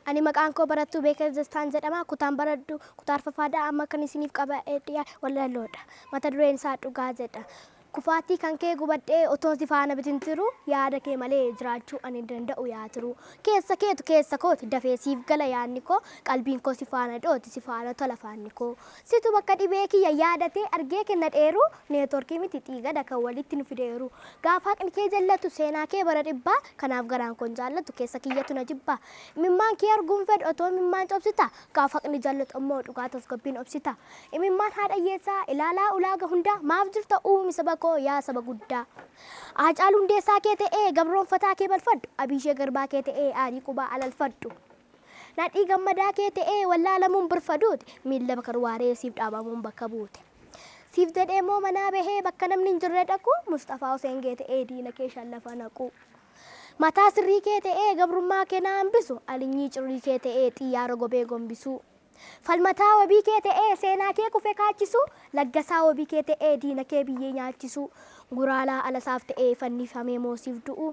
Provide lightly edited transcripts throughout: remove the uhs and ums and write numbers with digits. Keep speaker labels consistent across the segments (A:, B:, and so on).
A: Ani maqaan koo barattuu Beeker Dastaan jedhama. Kutaan baradhu kutaa arfaffaadha. Amma kan isiniif qaba'ee dhiyaa walaloodha. Mata dureen isaa dhugaa jedha. Kufaatii kan kee gubadhee otoo si faana bitin tiru yaada kee malee jiraachuu ani danda'u yaa tiru. Keessa keetu keessa kooti dafee siif gala yaadni koo qalbiin koo si faana dhooti si faana tola faanni koo. Situ bakka dhibee kiyya yaadatee argee kenna dheeru neetworkii miti xiiqadha kan walitti nu fideeru. Gaafa haqni kee jallatu seenaa kee bara dhibbaa kanaaf garaan koon jaallatu keessa kiyyatu na jibba. Imimmaan kee arguun fedhu otoo imimmaan cobsita gaafa haqni jallatu ammoo dhugaa tasgabbiin obsita. Imimmaan haadha hiyyeessaa ilaalaa ulaaga hundaa maaf jirta uumi saba koo yaa saba guddaa. Haacaaluu Hundeessaa kee ta'ee gabroonfataa kee balfadhu Abishee Garbaa kee ta'ee aarii qubaa alalfadhu. Nadhii Gammadaa kee ta'ee wallaalamuun birfaduuti miilla bakar waaree siif dhaabamuun bakka buute. Siif jedhee moo manaa bahee bakka namni hin jirre dhaqu Mustafaa Huseen kee ta'ee diina kee shallafa naqu. Mataa sirrii kee ta'ee gabrummaa kee na hambisu alinyii cirrii kee ta'ee xiyyaara gobee gombisu. Falmataa wabii kee ta'ee seenaa kee kufe kaachisu laggasaa wabii kee ta'ee diina kee biyyee nyaachisu guraalaa alasaaf ta'ee fannifamee moosiif du'u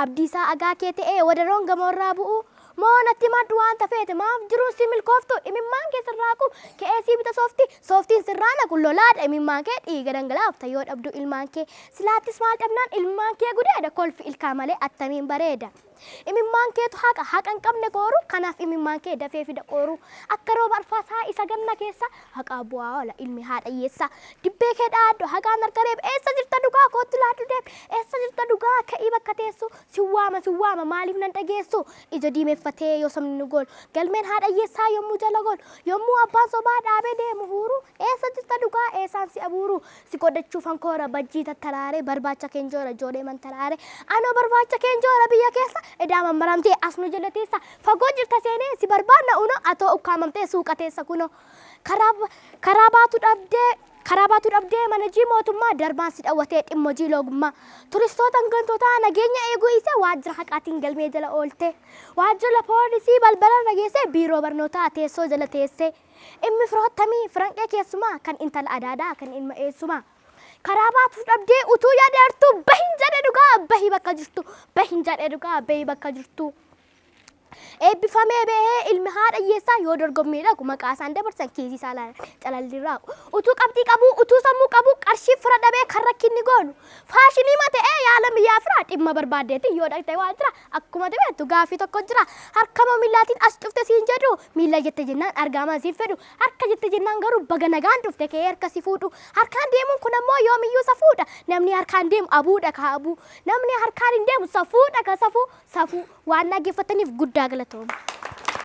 A: abdiisaa agaa kee ta'ee wadaroon gamoorraa bu'u moo natti maddu waan tafeete maaf jiruun si milkooftu imimmaan kee sirraaqu ka'ee sii bita sooftiin sirraa naqu lolaadha imimmaan kee dhiiga dhangalaafta yoo dhabdu ilmaan kee silaattis maal dhabnaan ilmaan kee gudeeda kolfi ilkaa malee attamiin bareeda. Imimmaan keetu haqa haqan qabne kooru kanaaf imimmaan kee dafee fida kooru akka rooba arfaasaa isa ganna keessa haqaa bu'aa oola ilmi haadha hiyyeessa dibbee kee dhaaddo haqaan harka reeb eessa jirta dhugaa kootti laaddu deeb eessa jirta dhugaa ka'ii bakka teessu siwwaama maaliif nan dhageessu ija diimeeffatee yoo sabni nu goolu galmeen haadha hiyyeessaa yommuu jala goolu yommuu abbaan sobaa dhaabee deemu huuru eessa jirta dhugaa eessaan si abuuru si qodachuuf hankoora bajjii tattalaare barbaacha keenjoora ijoollee mantalaare anoo barbaacha keenjoora biyya keessa edaaman maramtee asnu jalateessa fagoo jirta seenee si barbaanna uno atoo ukkaamamtee suuqateessa kuno karaa baatu dhabdee manajii mootummaa darbaan si dhawwatee dhimmo jiiloogummaa turistoota hangantootaa nageenya eeguu isa waajjira haqaatiin galmee jala oolte waajjira poolisii balbala nageessee biiroo barnootaa teessoo jala teessee immi firoottamii firanqee keessumaa kan intala adaadaa kan ilma eessumaa. Karaa baatu dhabdee utuu yaadatu bahin jedhe dhugaa bahi bakka jirtu bahin jedhe dhugaa bahi bakka jirtu. Eebbifamee bahee ilmi haadha hiyyeessaa yoo dorgommii dhaqu maqaa isaan dabarsan kiisii isaa calalliirraa utuu qabxii qabu utuu sammuu qabu qarshii fira dhabee kan rakkinni goonu faashinii mata'ee yaala biyyaa firaa dhimma barbaaddeetiin yoo dhaqxe waan jira akkuma beektu gaaffii tokko jira harkama miillaatiin as dhufte siin jedhu miilla jette jennaan argaamaa siif fedhu harka jette jennaan garuu baga nagaan dhufte kee harka si fuudhu harkaan deemuun kun ammoo yoomiyyuu safuudha namni harkaan deemu abuudha ka abuu namni harkaan hin deemu safuudha ka safuu waan dhaggeeffataniif guddaa galatooma.